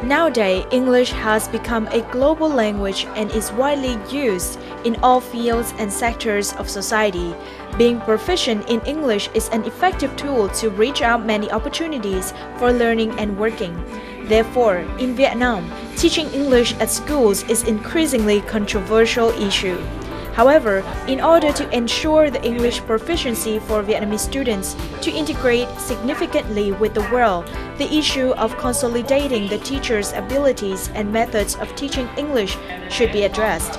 Nowadays, English has become a global language and is widely used in all fields and sectors of society. Being proficient in English is an effective tool to reach out many opportunities for learning and working. Therefore, in Vietnam, teaching English at schools is increasingly controversial issue. However, in order to ensure the English proficiency for Vietnamese students to integrate significantly with the world, the issue of consolidating the teachers' abilities and methods of teaching English should be addressed.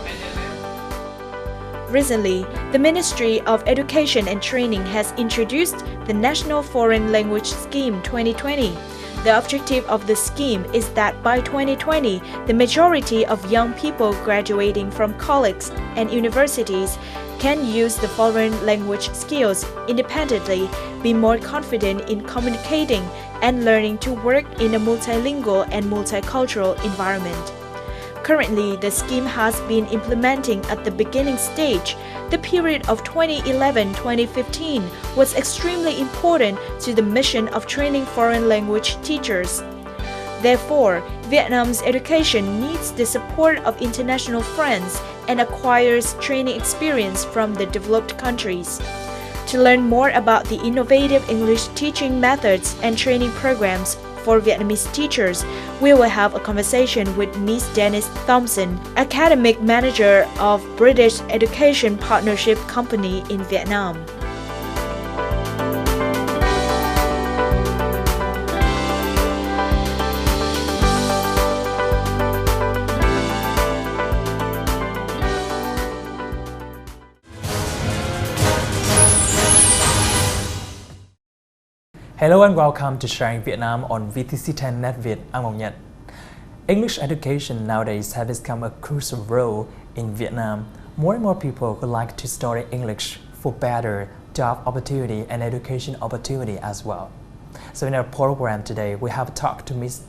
Recently, the Ministry of Education and Training has introduced the National Foreign Language Scheme 2020. The objective of the scheme is that by 2020, the majority of young people graduating from colleges and universities can use the foreign language skills independently, be more confident in communicating, and learning to work in a multilingual and multicultural environment. Currently, the scheme has been implementing at the beginning stage. The period of 2011-2015 was extremely important to the mission of training foreign language teachers. Therefore, Vietnam's education needs the support of international friends and acquires training experience from the developed countries. To learn more about the innovative English teaching methods and training programs for Vietnamese teachers, we will have a conversation with Ms. DENISE THOMSON, Academic Manager of British Education Partnership Company in Vietnam. Hello and welcome to Sharing Vietnam on VTC10 Netviet. I'm Ngọc Nhật. English education nowadays has become a crucial role in Vietnam. More and more people would like to study English for better job opportunity and education opportunity as well. So in our program today, we have talked to Ms.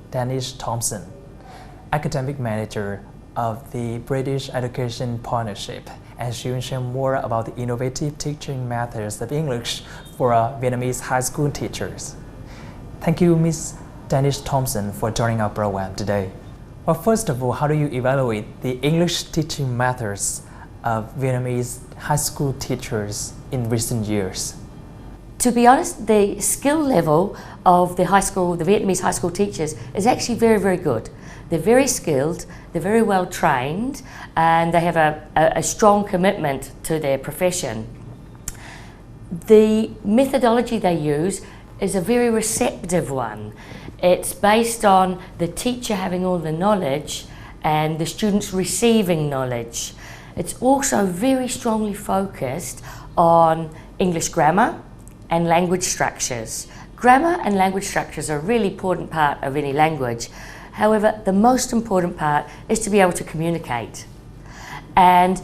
DENISE THOMSON, Academic Manager of the British Education Partnership, and she will share more about the innovative teaching methods of English for Vietnamese high school teachers. Thank you, Ms. DENISE THOMSON, for joining our program today. Well, first of all, how do you evaluate the English teaching methods of Vietnamese high school teachers in recent years? To be honest, the skill level of the Vietnamese high school teachers is actually very, very good. They're very skilled, they're very well trained, and they have a strong commitment to their profession. The methodology they use is a very receptive one. It's based on the teacher having all the knowledge and the students receiving knowledge. It's also very strongly focused on English grammar and language structures. Grammar and language structures are a really important part of any language. However, the most important part is to be able to communicate. And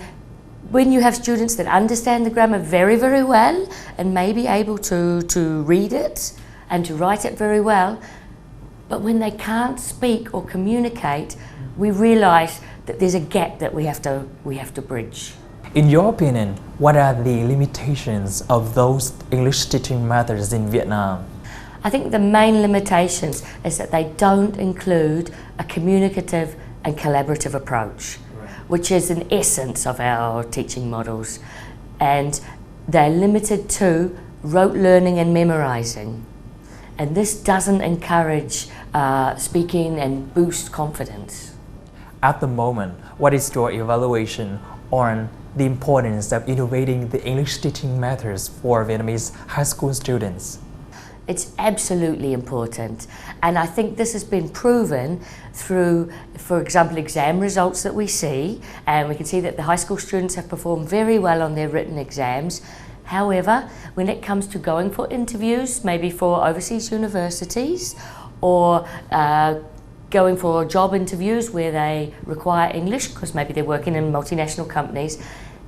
when you have students that understand the grammar very, very well and may be able to read it and to write it very well, but when they can't speak or communicate, we realize that there's a gap that we have to bridge. In your opinion, what are the limitations of those English teaching methods in Vietnam? I think the main limitations is that they don't include a communicative and collaborative approach, which is an essence of our teaching models. And they're limited to rote learning and memorizing. And this doesn't encourage speaking and boost confidence. At the moment, what is your evaluation on the importance of innovating the English teaching methods for Vietnamese high school students? It's absolutely important, and I think this has been proven through, for example, exam results that we see, and we can see that the high school students have performed very well on their written exams. However, when it comes to going for interviews, maybe for overseas universities, or going for job interviews where they require English, because maybe they're working in multinational companies,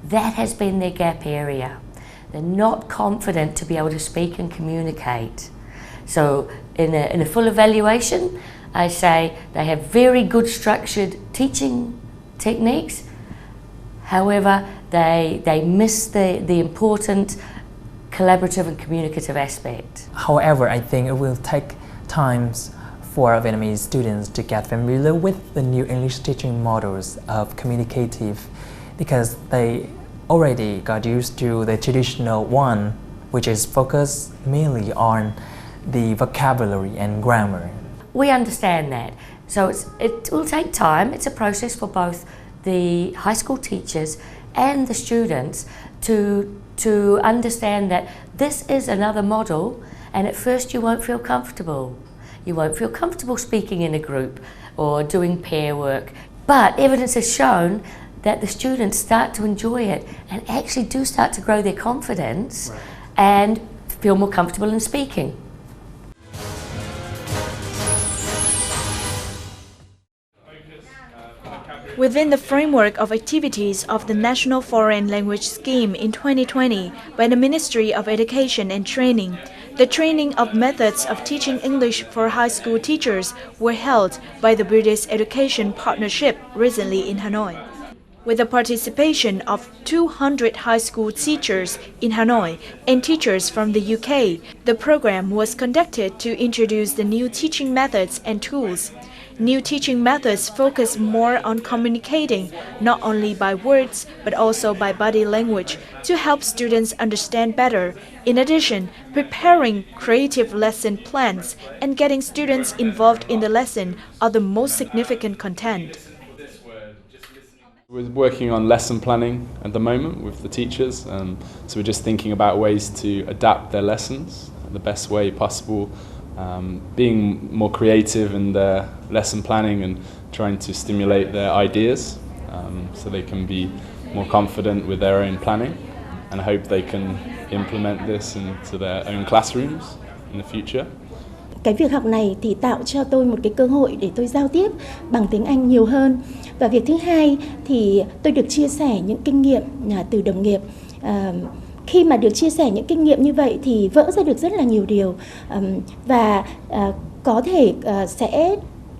that has been their gap area. They're not confident to be able to speak and communicate. So in a full evaluation, I say they have very good structured teaching techniques. However, they miss the important collaborative and communicative aspect. However, I think it will take time for Vietnamese students to get familiar with the new English teaching models of communicative because they already got used to the traditional one, which is focused mainly on the vocabulary and grammar. We understand that. So it will take time. It's a process for both the high school teachers and the students to understand that this is another model, and at first you won't feel comfortable. You won't feel comfortable speaking in a group or doing pair work. But evidence has shown that the students start to enjoy it and actually do start to grow their confidence and feel more comfortable in speaking. Within the framework of activities of the National Foreign Language Scheme in 2020 by the Ministry of Education and Training, the training of methods of teaching English for high school teachers were held by the British Education Partnership recently in Hanoi. With the participation of 200 high school teachers in Hanoi and teachers from the UK, the program was conducted to introduce the new teaching methods and tools. New teaching methods focus more on communicating, not only by words, but also by body language, to help students understand better. In addition, preparing creative lesson plans and getting students involved in the lesson are the most significant content. We're working on lesson planning at the moment with the teachers, so we're just thinking about ways to adapt their lessons the best way possible, being more creative in their lesson planning and trying to stimulate their ideas so they can be more confident with their own planning, and I hope they can implement this into their own classrooms in the future. Cái việc học này thì tạo cho tôi một cái cơ hội để tôi giao tiếp bằng tiếng Anh nhiều hơn. Và việc thứ hai thì tôi được chia sẻ những kinh nghiệm từ đồng nghiệp. Khi mà được chia sẻ những kinh nghiệm như vậy thì vỡ ra được rất là nhiều điều và có thể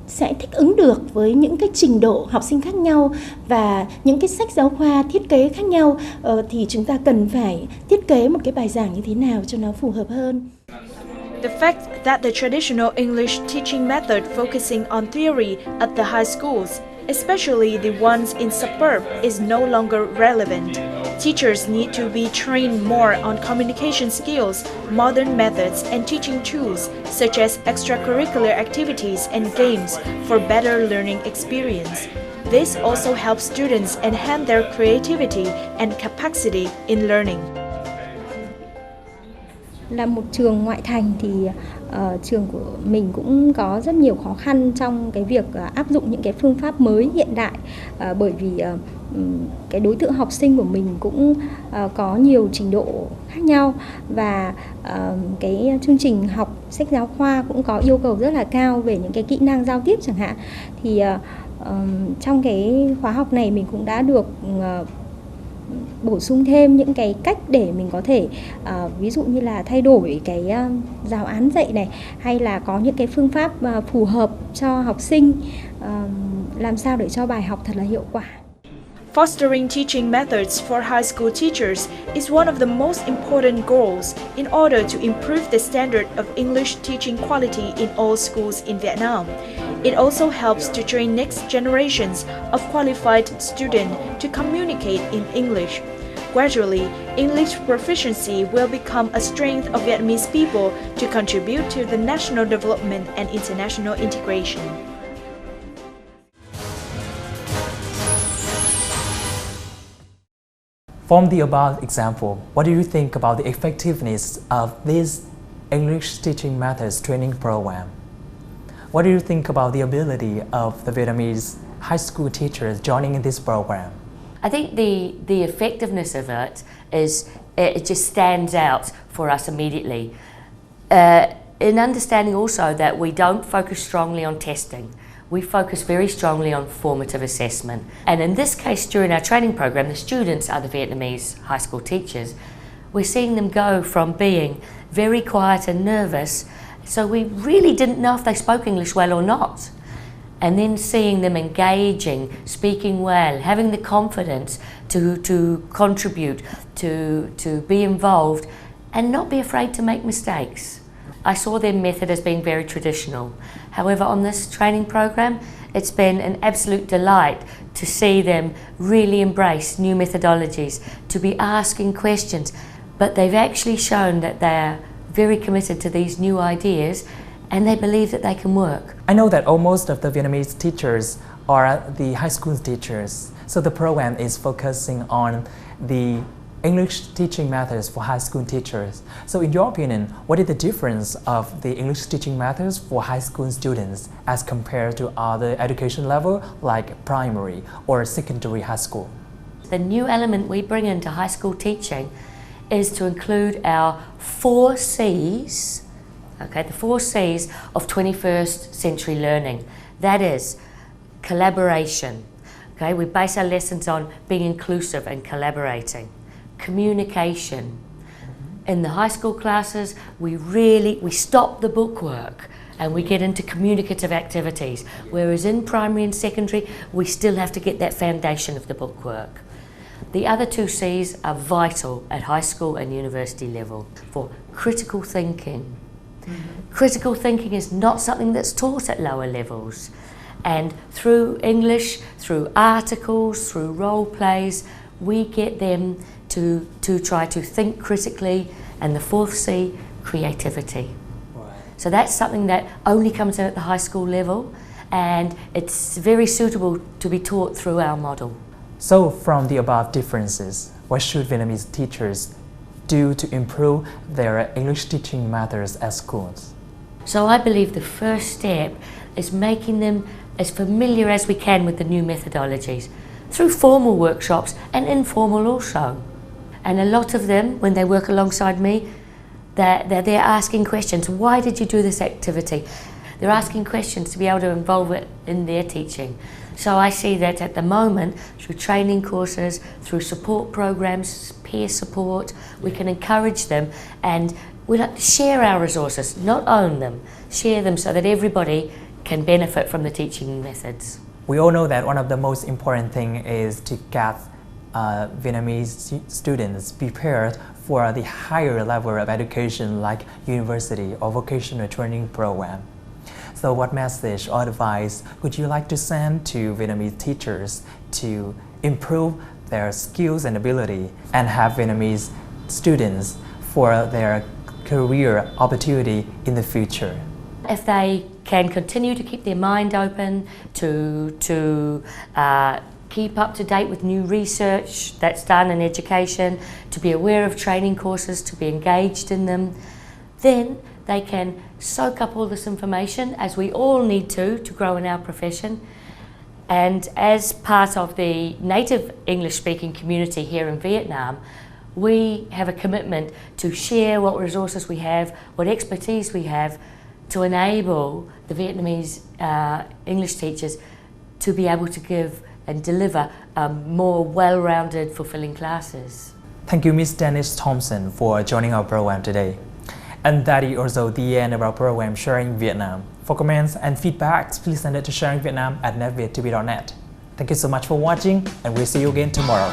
sẽ thích ứng được với những cái trình độ học sinh khác nhau và những cái sách giáo khoa thiết kế khác nhau, thì chúng ta cần phải thiết kế một cái bài giảng như thế nào cho nó phù hợp hơn. The fact that the traditional English teaching method focusing on theory at the high schools, especially the ones in suburb, is no longer relevant. Teachers need to be trained more on communication skills, modern methods, and teaching tools, such as extracurricular activities and games, for better learning experience. This also helps students enhance their creativity and capacity in learning. Là một trường ngoại thành thì trường của mình cũng có rất nhiều khó khăn trong cái việc áp dụng những cái phương pháp mới hiện đại, bởi vì cái đối tượng học sinh của mình cũng có nhiều trình độ khác nhau và cái chương trình học sách giáo khoa cũng có yêu cầu rất là cao về những cái kỹ năng giao tiếp chẳng hạn. Thì trong cái khóa học này mình cũng đã được bổ sung thêm những cái cách để mình có thể ví dụ như là thay đổi cái giáo án dạy này, hay là có những cái phương pháp phù hợp cho học sinh, làm sao để cho bài học thật là hiệu quả. Fostering teaching methods for high school teachers is one of the most important goals in order to improve the standard of English teaching quality in all schools in Vietnam. It also helps to train next generations of qualified students to communicate in English. Gradually, English proficiency will become a strength of Vietnamese people to contribute to the national development and international integration. From the above example, what do you think about the effectiveness of this English teaching methods training program? What do you think about the ability of the Vietnamese high school teachers joining in this program? I think the effectiveness of it is, it just stands out for us immediately. In understanding also that we don't focus strongly on testing. We focus very strongly on formative assessment. And in this case, during our training program, the students are the Vietnamese high school teachers. We're seeing them go from being very quiet and nervous, so we really didn't know if they spoke English well or not. And then seeing them engaging, speaking well, having the confidence to contribute, to be involved, and not be afraid to make mistakes. I saw their method as being very traditional. However, on this training program, it's been an absolute delight to see them really embrace new methodologies, to be asking questions, but they've actually shown that they're very committed to these new ideas and they believe that they can work. I know that almost of the Vietnamese teachers are the high school teachers, so the program is focusing on the English teaching methods for high school teachers. So in your opinion, what is the difference of the English teaching methods for high school students as compared to other education level like primary or secondary high school? The new element we bring into high school teaching is to include our 4 C's, okay, the 4 C's of 21st century learning. That is collaboration. Okay, we base our lessons on being inclusive and collaborating. Communication. In the high school classes, we stop the bookwork and we get into communicative activities, whereas in primary and secondary, we still have to get that foundation of the bookwork. The other 2 C's are vital at high school and university level for critical thinking. Critical thinking is not something that's taught at lower levels. And through English, through articles, through role plays, we get them to try to think critically, and the 4th C, creativity. Right. So that's something that only comes in at the high school level, and it's very suitable to be taught through our model. So from the above differences, what should Vietnamese teachers do to improve their English teaching methods at schools? So I believe the first step is making them as familiar as we can with the new methodologies, through formal workshops and informal also. And a lot of them, when they work alongside me, they're asking questions. Why did you do this activity? They're asking questions to be able to involve it in their teaching. So I see that at the moment, through training courses, through support programs, peer support, we can encourage them, and we like to share our resources, not own them, share them so that everybody can benefit from the teaching methods. We all know that one of the most important things is to get Vietnamese students prepared for the higher level of education like university or vocational training program. So what message or advice would you like to send to Vietnamese teachers to improve their skills and ability and have Vietnamese students for their career opportunity in the future? If they can continue to keep their mind open, to keep up to date with new research that's done in education, to be aware of training courses, to be engaged in them, then they can soak up all this information, as we all need to grow in our profession. And as part of the native English-speaking community here in Vietnam, we have a commitment to share what resources we have, what expertise we have, to enable the Vietnamese English teachers to be able to give and deliver more well-rounded, fulfilling classes. Thank you, Ms. Denise Thompson, for joining our program today. And that is also the end of our program Sharing Vietnam. For comments and feedbacks, please send it to sharingvietnam@netviet2b.net. Thank you so much for watching, and we'll see you again tomorrow.